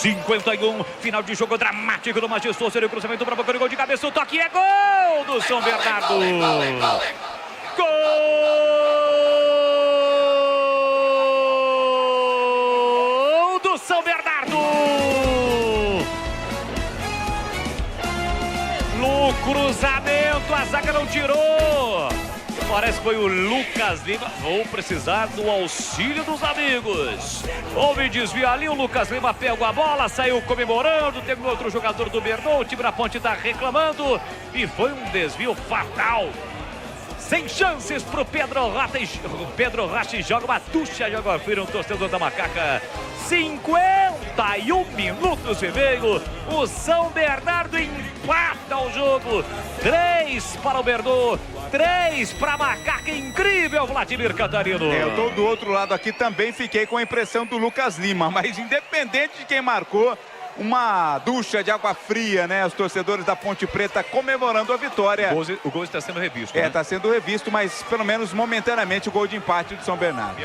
51, final de jogo dramático do Majestoso, seria o cruzamento para boca do gol de cabeça, o toque é gol do São Bernardo. Gol do São Bernardo. No cruzamento, a zaga não tirou. Parece que foi o Lucas Lima. Vou precisar do auxílio dos amigos. Houve desvio ali, o Lucas Lima pegou a bola, saiu comemorando. Teve outro jogador do Bernardo, o time da Ponte está reclamando. E foi um desvio fatal. Sem chances para o Pedro Rocha. Joga uma ducha de água fria no torcedor da Macaca. 51 minutos e meio. O São Bernardo empata o jogo. 3 para o Bernardo, 3 para a Macaca. Incrível, Vladimir Cantarino. Eu tô do outro lado aqui, também fiquei com a impressão do Lucas Lima. Mas independente de quem marcou, uma ducha de água fria, né? Os torcedores da Ponte Preta comemorando a vitória. O gol está sendo revisto. Está sendo revisto, mas pelo menos momentaneamente o gol de empate do São Bernardo.